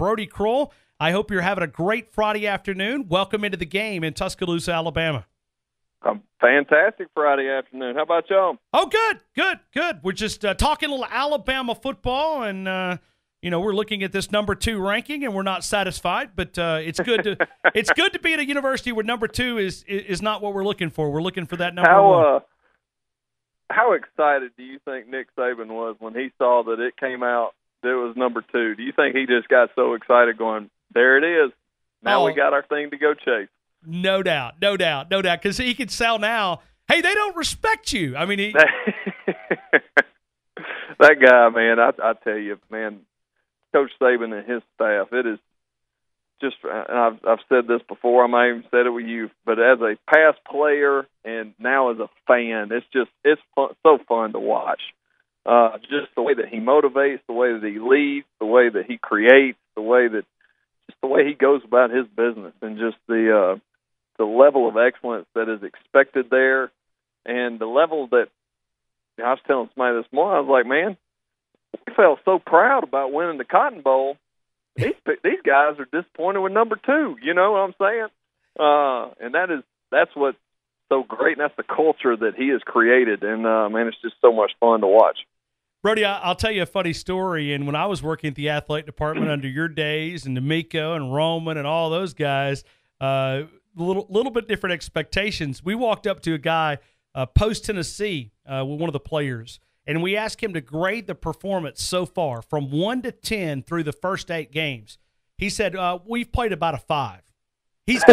Brodie Croyle. I hope you're having a great Friday afternoon. Welcome into the game in Tuscaloosa, Alabama. Fantastic Friday afternoon. How about y'all? Oh, good. We're just talking a little Alabama football, and we're looking at this number 2 ranking, and we're not satisfied. But it's good to it's good to be at a university where number 2 is not what we're looking for. We're looking for that number 1. How excited do you think Nick Saban was when he saw that it came out that it was number 2? Do you think he just got so excited, going, "There it is. Now we got our thing to go chase"? No doubt. Because he can sell now, hey, they don't respect you. I mean, that guy, man, I tell you, man, Coach Saban and his staff, it is just, and I've said this before, I might even said it with you, but as a past player and now as a fan, it's fun, so fun to watch. Just the way that he motivates, the way that he leads, the way that he creates, the way he goes about his business, and just the level of excellence that is expected there, and the level that I was telling somebody this morning, I was like, man, we felt so proud about winning the Cotton Bowl. These guys are disappointed with number 2. You know what I'm saying? And that's what's so great, and that's the culture that he has created. And man, it's just so much fun to watch. Brodie, I'll tell you a funny story. And when I was working at the athletic department under your days, and D'Amico and Roman and all those guys, little bit different expectations. We walked up to a guy post Tennessee with one of the players, and we asked him to grade the performance so far from 1 to 10 through the first 8 games. He said, "We've played about a 5." He's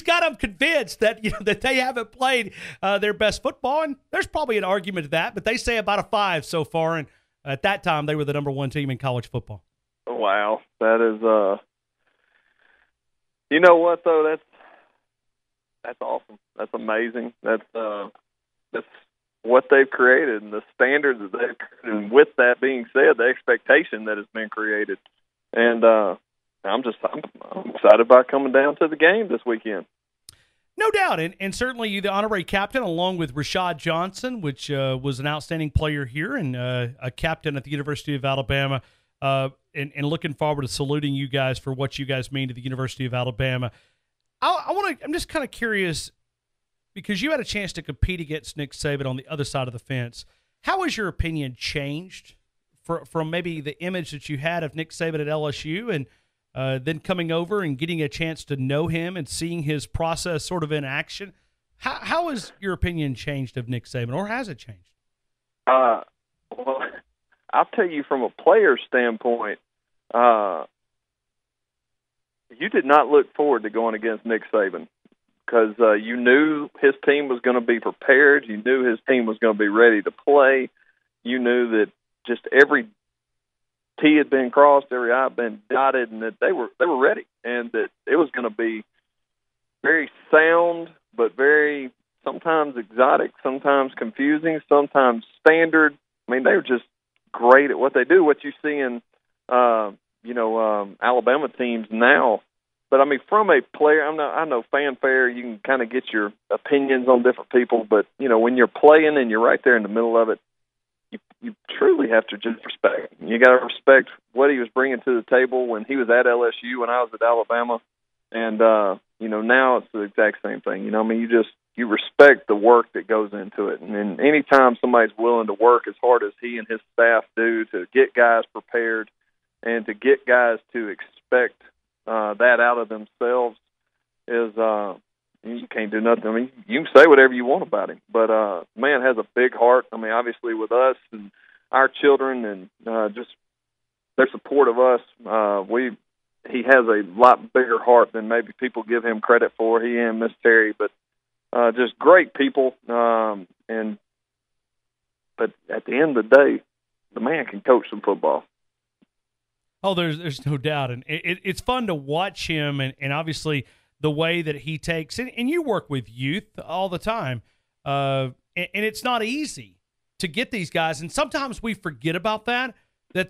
got them convinced that that they haven't played their best football, and there's probably an argument to that. But they say about a 5 so far, and at that time they were the number 1 team in college football. Wow, that is you know what though? That's awesome. That's amazing. That's what they've created and the standards that they've created. And with that being said, the expectation that has been created, and I'm excited about coming down to the game this weekend. No doubt, and certainly you, the honorary captain, along with Rashad Johnson, which was an outstanding player here and a captain at the University of Alabama. And looking forward to saluting you guys for what you guys mean to the University of Alabama. I'm just kind of curious, because you had a chance to compete against Nick Saban on the other side of the fence. How has your opinion changed from maybe the image that you had of Nick Saban at LSU, and then coming over and getting a chance to know him and seeing his process sort of in action? How has your opinion changed of Nick Saban, or has it changed? Well, I'll tell you from a player standpoint, you did not look forward to going against Nick Saban, because you knew his team was going to be prepared. You knew his team was going to be ready to play. You knew that just every T had been crossed, every I had been dotted, and that they were ready, and that it was going to be very sound, but very sometimes exotic, sometimes confusing, sometimes standard. I mean, they were just great at what they do. What you see in Alabama teams now. But I mean, from a player, I know fanfare, you can kind of get your opinions on different people, but when you're playing and you're right there in the middle of it, you truly have to just respect. You got to respect what he was bringing to the table when he was at LSU, when I was at Alabama, and now it's the exact same thing. You respect the work that goes into it, and anytime somebody's willing to work as hard as he and his staff do to get guys prepared and to get guys to expect that out of themselves, is you can't do nothing. I mean, you can say whatever you want about him, but man has a big heart. I mean, obviously with us and our children and just their support of us, he has a lot bigger heart than maybe people give him credit for. He and Miss Terry, but just great people. But at the end of the day, the man can coach some football. Oh, there's no doubt. And it's fun to watch him, and obviously the way that he takes – and you work with youth all the time, and it's not easy to get these guys. And sometimes we forget about that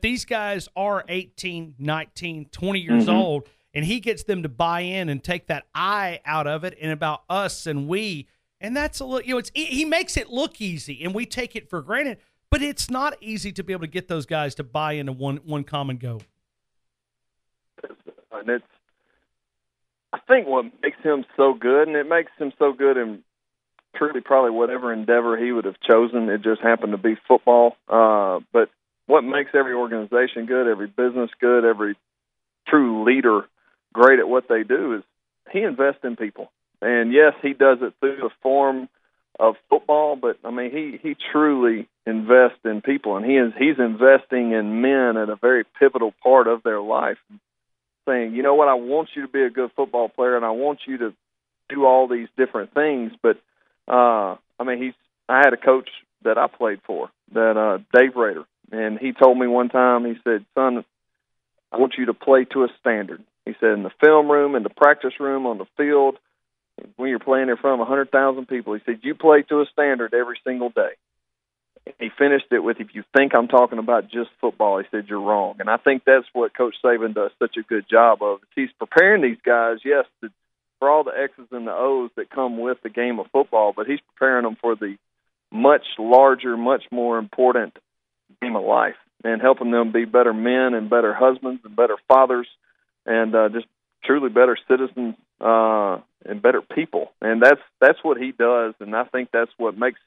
these guys are 18, 19, 20 years old, and he gets them to buy in and take that I out of it and about us and we. And that's a little – he makes it look easy, and we take it for granted. But it's not easy to be able to get those guys to buy into one common goal. And I think what makes him so good, and it makes him so good in truly probably whatever endeavor he would have chosen, it just happened to be football. But what makes every organization good, every business good, every true leader great at what they do is he invests in people. And yes, he does it through the form of football, but I mean, he truly invests in people, and he's investing in men at a very pivotal part of their life, saying, you know what, I want you to be a good football player, and I want you to do all these different things. But I mean, I had a coach that I played for, that Dave Rader, and he told me one time, he said, son, I want you to play to a standard. He said, in the film room, in the practice room, on the field, when you're playing in front of 100,000 people, he said, you play to a standard every single day. He finished it with, if you think I'm talking about just football, he said, you're wrong. And I think that's what Coach Saban does such a good job of. He's preparing these guys, yes, for all the X's and the O's that come with the game of football, but he's preparing them for the much larger, much more important game of life, and helping them be better men and better husbands and better fathers, and just truly better citizens and better people. And that's what he does, and I think that's what makes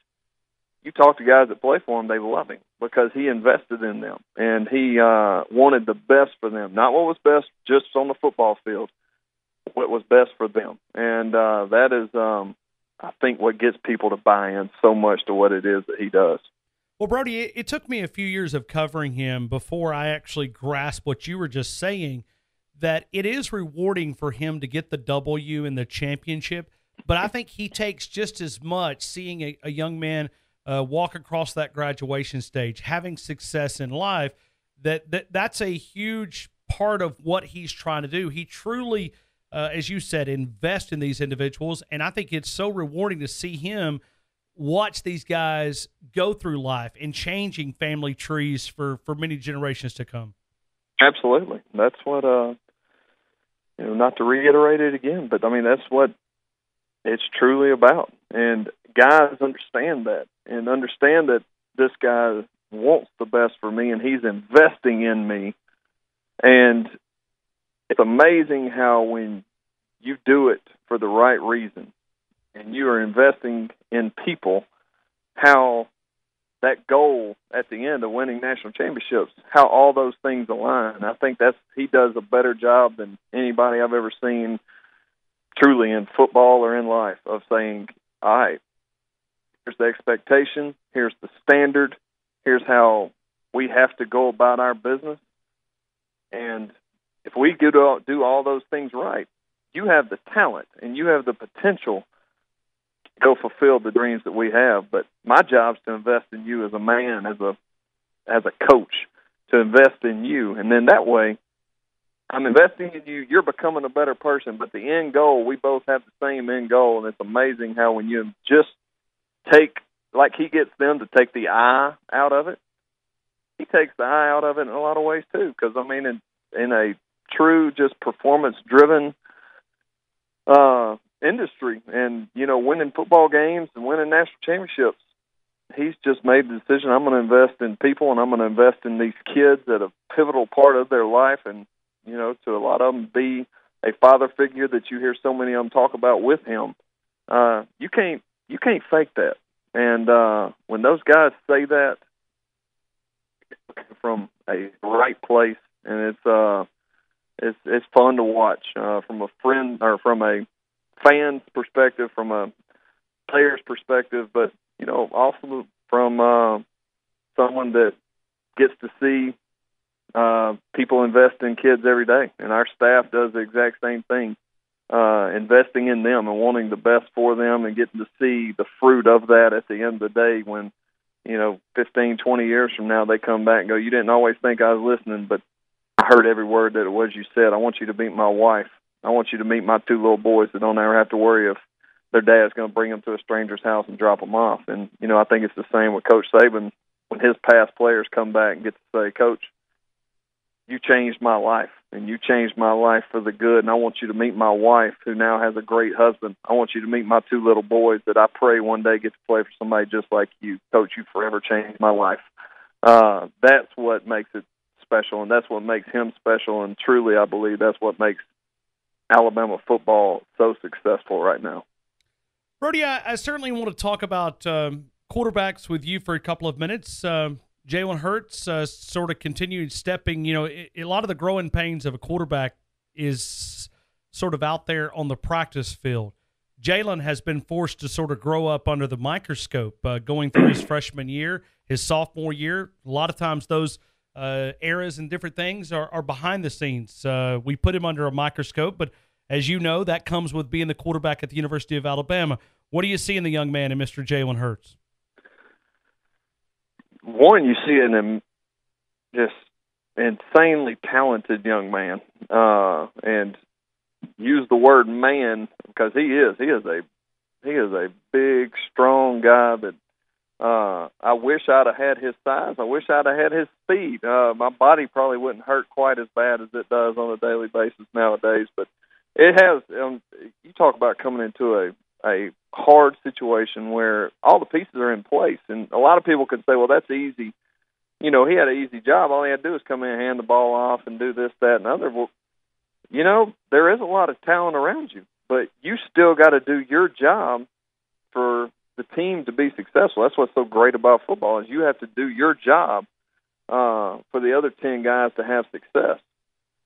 you talk to guys that play for him, they love him because he invested in them, and he wanted the best for them, not what was best just on the football field, what was best for them. And that is, I think, what gets people to buy in so much to what it is that he does. Well, Brodie, it took me a few years of covering him before I actually grasped what you were just saying, that it is rewarding for him to get the W in the championship, but I think he takes just as much seeing a young man walk across that graduation stage, having success in life, that's a huge part of what he's trying to do. He truly, as you said, invest in these individuals, and I think it's so rewarding to see him watch these guys go through life and changing family trees for many generations to come. Absolutely. That's what, not to reiterate it again, but I mean, that's what it's truly about. And guys understand that, and understand that this guy wants the best for me, and he's investing in me. And it's amazing how when you do it for the right reason and you are investing in people, how that goal at the end of winning national championships, how all those things align. I think he does a better job than anybody I've ever seen truly in football or in life of saying, all right, here's the expectation, here's the standard, here's how we have to go about our business. And if we do all those things right, you have the talent and you have the potential to go fulfill the dreams that we have. But my job is to invest in you as a man, as a coach, to invest in you. And then that way, I'm investing in you, you're becoming a better person. But the end goal, we both have the same end goal. And it's amazing how when you just take, like he gets them to take the I out of it, he takes the I out of it in a lot of ways too. Because, I mean, in a true just performance-driven industry and, winning football games and winning national championships, he's just made the decision, I'm going to invest in people and I'm going to invest in these kids at a pivotal part of their life, and, to a lot of them be a father figure that you hear so many of them talk about with him. You can't fake that. And when those guys say that, from a right place, and it's fun to watch from a friend or from a fan's perspective, from a player's perspective, but also from someone that gets to see people invest in kids every day, and our staff does the exact same thing, investing in them and wanting the best for them and getting to see the fruit of that at the end of the day when 15, 20 years from now, they come back and go, you didn't always think I was listening, but I heard every word that it was you said. I want you to meet my wife. I want you to meet my 2 little boys that don't ever have to worry if their dad's going to bring them to a stranger's house and drop them off. And, I think it's the same with Coach Saban when his past players come back and get to say, Coach, you changed my life, and you changed my life for the good, and I want you to meet my wife, who now has a great husband. I want you to meet my 2 little boys that I pray one day get to play for somebody just like you. Coach, you forever changed my life. That's what makes it special, and that's what makes him special. And truly, I believe that's what makes Alabama football so successful right now. Brodie, I certainly want to talk about quarterbacks with you for a couple of minutes. Jalen Hurts sort of continued stepping. You know, a lot of the growing pains of a quarterback is sort of out there on the practice field. Jalen has been forced to sort of grow up under the microscope going through his freshman year, his sophomore year. A lot of times those eras and different things are behind the scenes. We put him under a microscope, but as you know, that comes with being the quarterback at the University of Alabama. What do you see in the young man in Mr. Jalen Hurts? One, you see in him just insanely talented young man, and use the word man because he is a big, strong guy that I wish I'd have had his size. I wish I'd have had his speed. My body probably wouldn't hurt quite as bad as it does on a daily basis nowadays, but it has. You talk about coming into a hard situation where all the pieces are in place, and a lot of people could say, well, that's easy. You know, he had an easy job. All he had to do was come in and hand the ball off and do this, that, and other. Well, you know, there is a lot of talent around you, but you still got to do your job for the team to be successful. That's what's so great about football is you have to do your job for the other 10 guys to have success.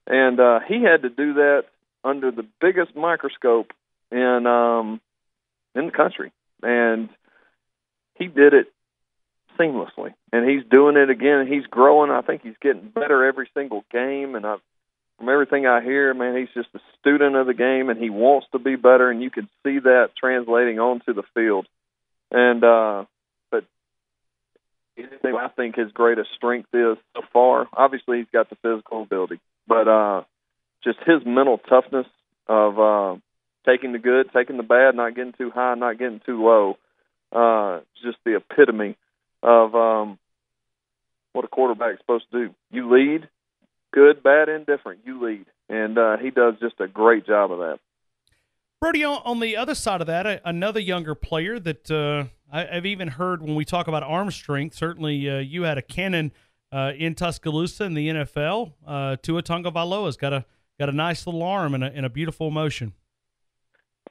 And he had to do that under the biggest microscope in the country, and he did it seamlessly. And he's doing it again. He's growing. I think he's getting better every single game. And from everything I hear, man, he's just a student of the game, and he wants to be better. And you can see that translating onto the field. And but I think his greatest strength is so far. Obviously, he's got the physical ability, but just his mental toughness of taking the good, taking the bad, not getting too high, not getting too low. Just the epitome of what a quarterback is supposed to do. You lead, good, bad, indifferent. You lead, and he does just a great job of that. Brodie, on the other side of that, another younger player that I've even heard when we talk about arm strength. Certainly, you had a cannon in Tuscaloosa in the NFL. Tua Tagovailoa's got a nice little arm and a beautiful motion.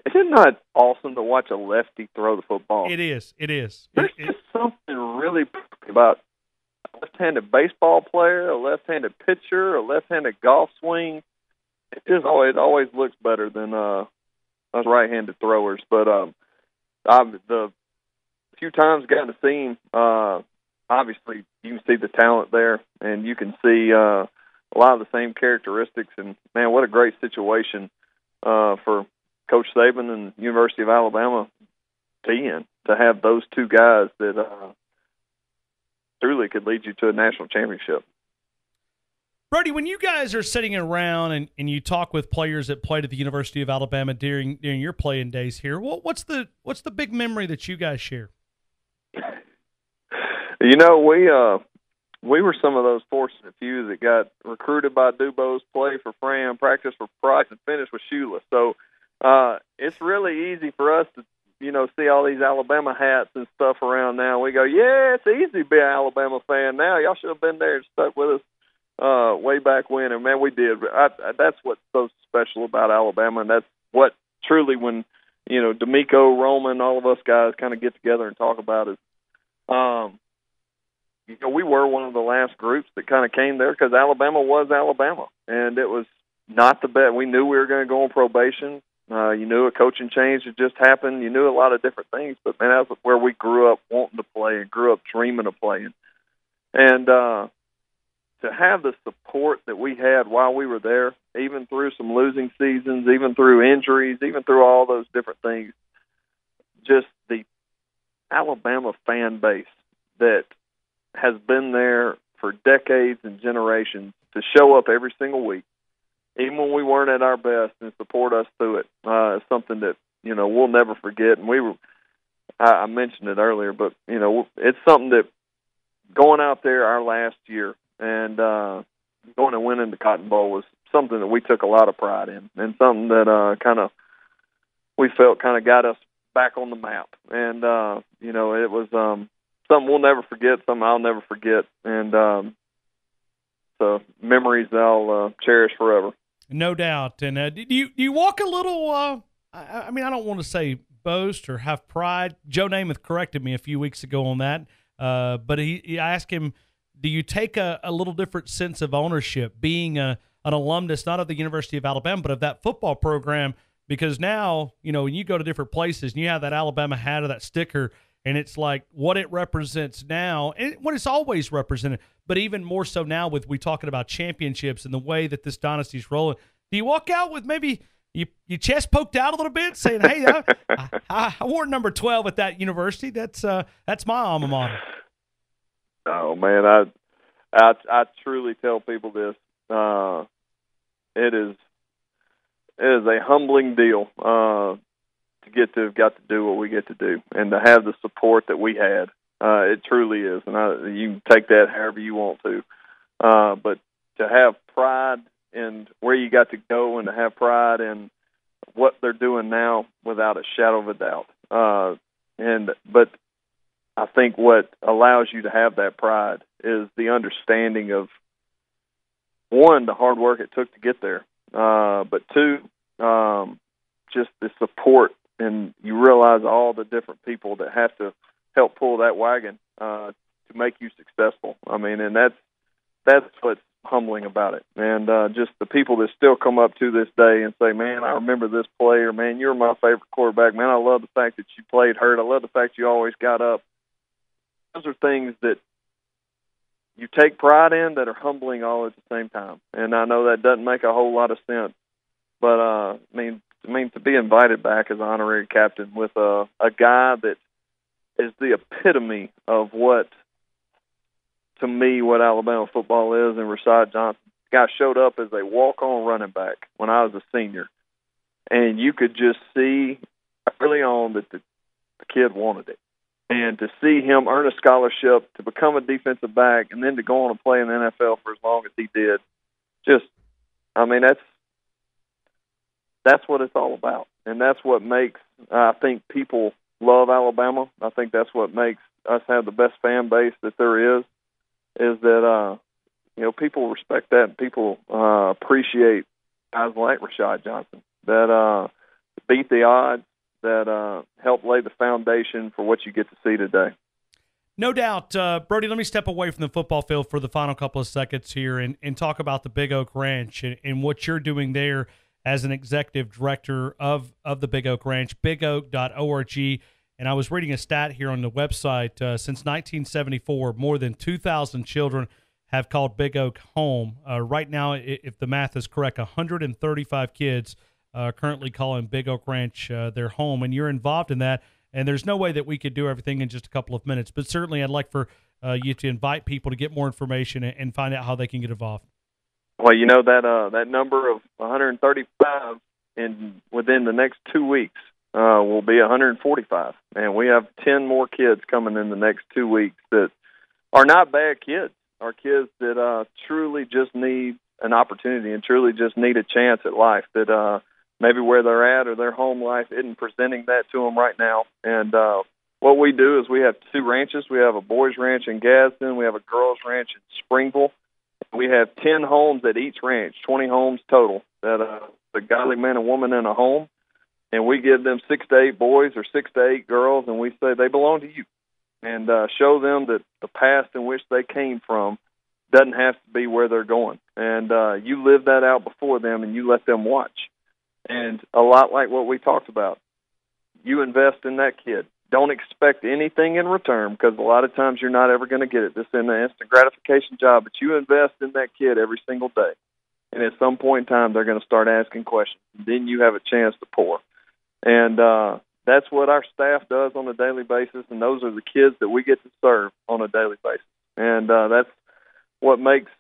Is it not awesome to watch a lefty throw the football? It is. There's just something really about a left-handed baseball player, a left-handed pitcher, a left-handed golf swing. It always looks better than us right-handed throwers. But the few times gotten to see him, obviously you can see the talent there, and you can see a lot of the same characteristics. And man, what a great situation for Coach Saban and University of Alabama to have those two guys that truly could lead you to a national championship. Brodie, when you guys are sitting around and you talk with players that played at the University of Alabama during your playing days here, what's the big memory that you guys share? You know, we were some of those fortunate few that got recruited by Dubose, play for Fram, practice for Price, and finish with Shula. So it's really easy for us to, see all these Alabama hats and stuff around now. We go, yeah, it's easy to be an Alabama fan now. Y'all should have been there and stuck with us way back when. And, man, we did. That's what's so special about Alabama, and that's what truly when, D'Amico, Roman, all of us guys kind of get together and talk about is, we were one of the last groups that kind of came there because Alabama was Alabama, and it was not the best. We knew we were going to go on probation. You knew a coaching change had just happened. You knew a lot of different things, but, man, that's where we grew up wanting to play and grew up dreaming of playing. And to have the support that we had while we were there, even through some losing seasons, even through injuries, even through all those different things, just the Alabama fan base that has been there for decades and generations to show up every single week, even when we weren't at our best, and support us through it, is something that, we'll never forget. And I mentioned it earlier, but, it's something that going out there our last year and going and winning the Cotton Bowl was something that we took a lot of pride in, and something that we felt kind of got us back on the map. And, it was something we'll never forget, something I'll never forget. And memories that I'll cherish forever. No doubt. And do you walk a little, I mean, I don't want to say boast or have pride. Joe Namath corrected me a few weeks ago on that. But I asked him, do you take a little different sense of ownership being an alumnus, not of the University of Alabama, but of that football program? Because now, when you go to different places and you have that Alabama hat or that sticker, and it's like what it represents now and what it's always represented, but even more so now with we talking about championships and the way that this dynasty's rolling. Do you walk out with maybe your chest poked out a little bit saying, hey, I wore number 12 at that university. That's my alma mater. Oh, man, I truly tell people this. It is a humbling deal to have got to do what we get to do and to have the support that we had. It truly is, and you can take that however you want to. But to have pride in where you got to go and to have pride in what they're doing now, without a shadow of a doubt. But I think what allows you to have that pride is the understanding of, one, the hard work it took to get there, but two, just the support, and you realize all the different people that have to help pull that wagon to make you successful. I mean, and that's what's humbling about it. And just the people that still come up to this day and say, man, I remember this player. Man, you're my favorite quarterback. Man, I love the fact that you played hurt. I love the fact you always got up. Those are things that you take pride in that are humbling all at the same time. And I know that doesn't make a whole lot of sense. But, I mean, to be invited back as an honorary captain with a guy that is the epitome of what Alabama football is, and Rashad Johnson. The guy showed up as a walk-on running back when I was a senior. And you could just see early on that the kid wanted it. And to see him earn a scholarship, to become a defensive back, and then to go on and play in the NFL for as long as he did, that's what it's all about. And that's what makes, I think, people love Alabama. I think that's what makes us have the best fan base that there is that, people respect that. And people appreciate guys like Rashad Johnson that beat the odds, that help lay the foundation for what you get to see today. No doubt. Brodie, let me step away from the football field for the final couple of seconds here and talk about the Big Oak Ranch and what you're doing there as an executive director of the Big Oak Ranch, bigoak.org. And I was reading a stat here on the website. Since 1974, more than 2,000 children have called Big Oak home. Right now, if the math is correct, 135 kids currently calling Big Oak Ranch their home. And you're involved in that. And there's no way that we could do everything in just a couple of minutes. But certainly I'd like for you to invite people to get more information and find out how they can get involved. Well, that number of 135 within the next 2 weeks will be 145. And we have 10 more kids coming in the next 2 weeks that are not bad kids, are kids that truly just need an opportunity and truly just need a chance at life, that maybe where they're at or their home life isn't presenting that to them right now. And what we do is we have 2 ranches. We have a boys' ranch in Gadsden. We have a girls' ranch in Springville. We have 10 homes at each ranch, 20 homes total, that the godly man and woman in a home. And we give them 6 to 8 boys or 6 to 8 girls, and we say they belong to you. And show them that the past in which they came from doesn't have to be where they're going. And you live that out before them, and you let them watch. And a lot like what we talked about, you invest in that kid. Don't expect anything in return, because a lot of times you're not ever going to get it. This is an instant gratification job, but you invest in that kid every single day. And at some point in time, they're going to start asking questions. And then you have a chance to pour. And that's what our staff does on a daily basis, and those are the kids that we get to serve on a daily basis. And that's what makes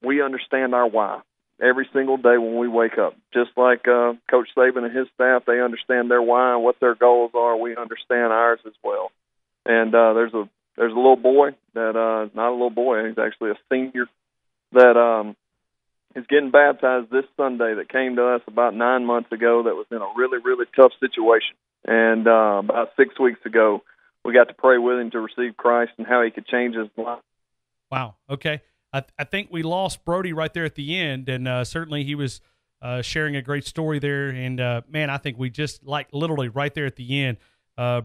we understand our why every single day when we wake up. Just like Coach Saban and his staff, they understand their why and what their goals are. We understand ours as well. And there's a little boy that not a little boy, he's actually a senior that is getting baptized this Sunday, that came to us about 9 months ago, that was in a really, really tough situation. And about 6 weeks ago, we got to pray with him to receive Christ and how he could change his life. Wow. Okay. I think we lost Brodie right there at the end, and certainly he was sharing a great story there. And, man, I think we just, like, literally right there at the end,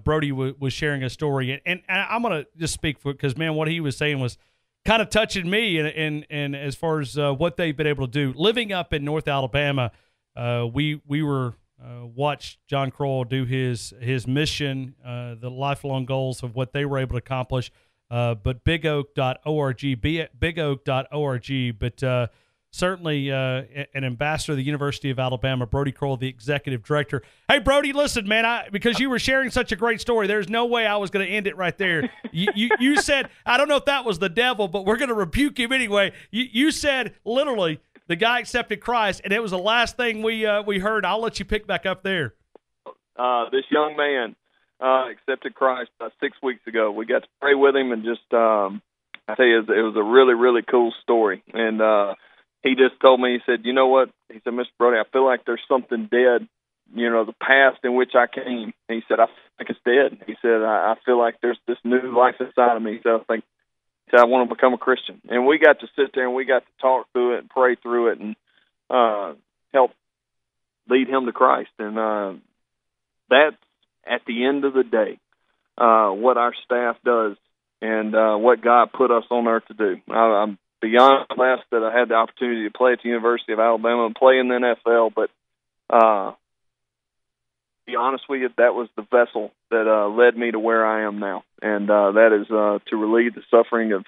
Brodie was sharing a story. And I'm going to just speak for it because, man, what he was saying was kind of touching me. And as far as what they've been able to do. Living up in North Alabama, we were watched John Croyle do his mission, the lifelong goals of what they were able to accomplish. But bigoak.org, bigoak.org. But certainly an ambassador of the University of Alabama, Brodie Croyle, the executive director. Hey, Brodie, listen, man, because you were sharing such a great story, there's no way I was going to end it right there. You said, I don't know if that was the devil, but we're going to rebuke him anyway. You said, literally, the guy accepted Christ, and it was the last thing we heard. I'll let you pick back up there. This young man accepted Christ 6 weeks ago. We got to pray with him, and just I tell you, it was a really, really cool story. And he just told me, he said, you know what? He said, Mr. Brodie, I feel like there's something dead, the past in which I came. And he said, I feel like it's dead. He said, I feel like there's this new life inside of me. So he said, I want to become a Christian. And we got to sit there and we got to talk through it and pray through it and help lead him to Christ. And that's, at the end of the day, what our staff does and what God put us on earth to do. I'm beyond blessed that I had the opportunity to play at the University of Alabama and play in the NFL, but to be honest with you, that was the vessel that led me to where I am now, and that is to relieve the suffering of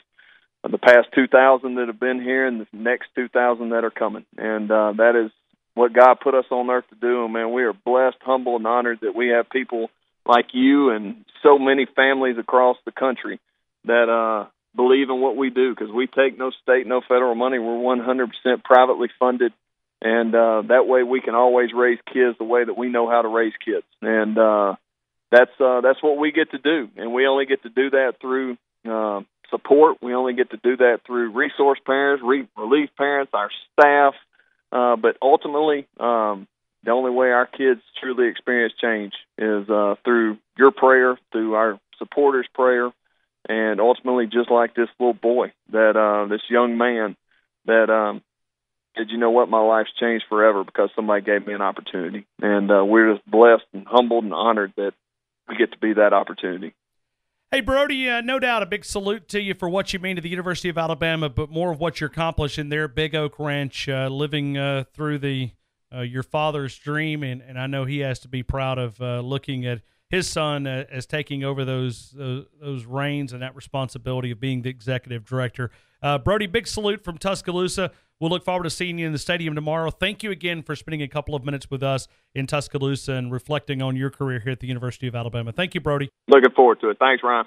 the past 2,000 that have been here and the next 2,000 that are coming, and that is what God put us on earth to do. And, man, we are blessed, humble, and honored that we have people like you and so many families across the country that believe in what we do, because we take no state, no federal money. We're 100% privately funded, and that way we can always raise kids the way that we know how to raise kids. And that's what we get to do, and we only get to do that through support. We only get to do that through resource parents, relief parents, our staff. But ultimately, the only way our kids truly experience change is through your prayer, through our supporters' prayer, and ultimately just like this little boy, that this young man that said, you know what, my life's changed forever because somebody gave me an opportunity. And we're just blessed and humbled and honored that we get to be that opportunity. Hey, Brodie, no doubt a big salute to you for what you mean to the University of Alabama, but more of what you're accomplishing there at Big Oak Ranch, living through your father's dream, and I know he has to be proud of looking at his son as taking over those reins and that responsibility of being the executive director. Brodie, big salute from Tuscaloosa. We'll look forward to seeing you in the stadium tomorrow. Thank you again for spending a couple of minutes with us in Tuscaloosa and reflecting on your career here at the University of Alabama. Thank you, Brodie. Looking forward to it. Thanks, Ryan.